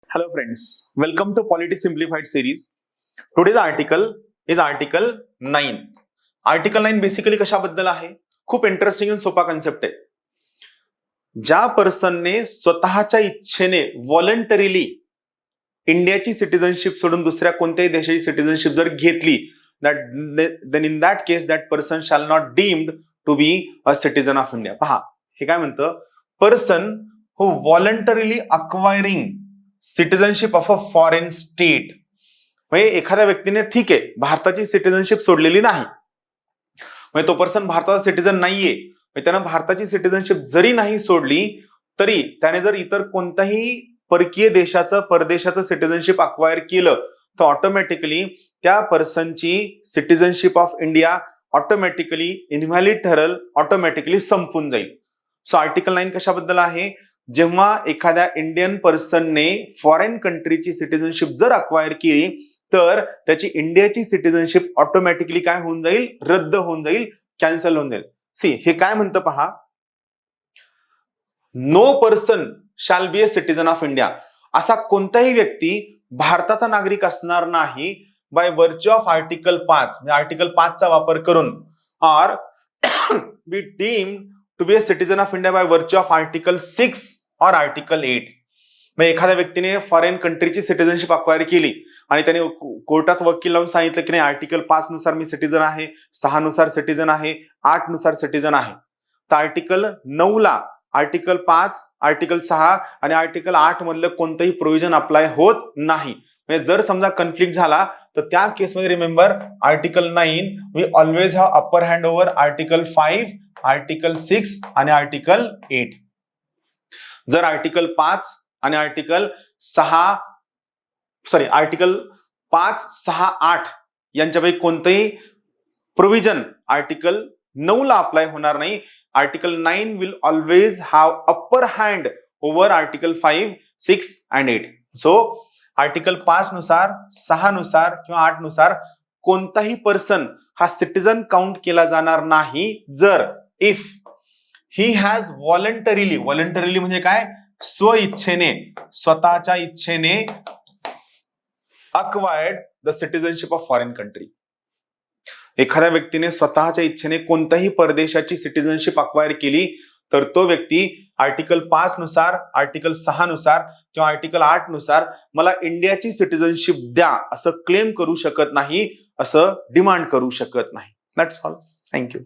Hello friends, welcome to Polity Simplified series. Today's article is Article 9. Article 9 basically कशाबद्दल आहे? खूप interesting आणि सोपा कन्सेप्ट आहे. ज्या पर्सनने स्वतःच्या इच्छेने व्हॉलंटरीली इंडियाची सिटीजनशिप सोडून दुसऱ्या कोणत्याही देशाची सिटीजनशिप जर घेतली, then in that case that person shall not deemed to be a citizen of India. पहा, हे काय म्हणतं? Person who voluntarily acquiring citizenship of a foreign state. म्हणजे एखाद्या व्यक्तीने ठीक आहे भारताची सिटीजनशिप सोडलेली नाही, म्हणजे तो पर्सन भारताचा सिटीजन नाहीये, त्यानं भारताची सिटीजनशिप जरी नाही सोडली तरी त्याने जर इतर कोणत्याही परकीय देशाचं परदेशाचं सिटीजनशिप अक्वायर केलं तर ऑटोमॅटिकली त्या पर्सनची citizenship of India automatically invalid ठरेल, ऑटोमॅटिकली संपून जाईल. सो आर्टिकल 9 कशाबद्दल आहे? जेव्हा एखाद्या इंडियन पर्सनने फॉरेन कंट्रीची सिटीजनशिप जर अक्वायर केली तर त्याची इंडियाची सिटीजनशिप ऑटोमॅटिकली काय होऊन जाईल? रद्द होऊन जाईल, कॅन्सल होऊन जाईल. सी, हे काय म्हणतं पहा, no person shall be a citizen of India. असा कोणताही व्यक्ती भारताचा नागरिक असणार नाही बाय व्हर्च्यू ऑफ आर्टिकल 5, म्हणजे आर्टिकल 5 चा वापर करून, or be deemed to be a citizen of India by virtue of article 6 और आर्टिकल 8. मग एखाद्या व्यक्तीने फॉरेन कंट्रीची सिटीजनशिप अक्वायर केली आणि त्याने कोर्टात वकील लावून सांगितलं की नाही आर्टिकल 5 नुसार मी सिटीजन आहे, 6 नुसार सिटीजन आहे, 8 नुसार सिटीजन आहे, तर आर्टिकल 9 ला आर्टिकल 5, आर्टिकल 6 आणि आर्टिकल 8 मधलं कोणतंही प्रोव्हिजन अप्लाय होत नाही. म्हणजे जर समजा कन्फ्लिक्ट झाला तर त्या केसमध्ये remember article 9 we always have upper hand over article 5, article 6 आणि आर्टिकल 8. जर आर्टिकल 5 आणि आर्टिकल 5, 6, 8 यांच्यापैकी कोणतेही प्रोव्हिजन आर्टिकल 9 ला अप्लाय होणार नाही. Article 9 will always have upper hand over article 5, 6 and 8. So article 5 नुसार, 6 नुसार किंवा 8 नुसार कोणताही पर्सन हा सिटीजन काउंट केला जाणार नाही जर इफ ही हॅज व्हॉलंटरीली म्हणजे काय? स्वइच्छेने, स्वतःच्या इच्छेने acquired the citizenship of foreign country. एखाद्या व्यक्तीने स्वतःच्या इच्छेने कोणत्याही परदेशाची सिटीजनशिप अक्वायर केली तर तो व्यक्ती आर्टिकल 5 नुसार, आर्टिकल 6 नुसार किंवा आर्टिकल 8 नुसार मला इंडियाची सिटीजनशिप द्या असं क्लेम करू शकत नाही, असं डिमांड करू शकत नाही. That's all. थँक्यू.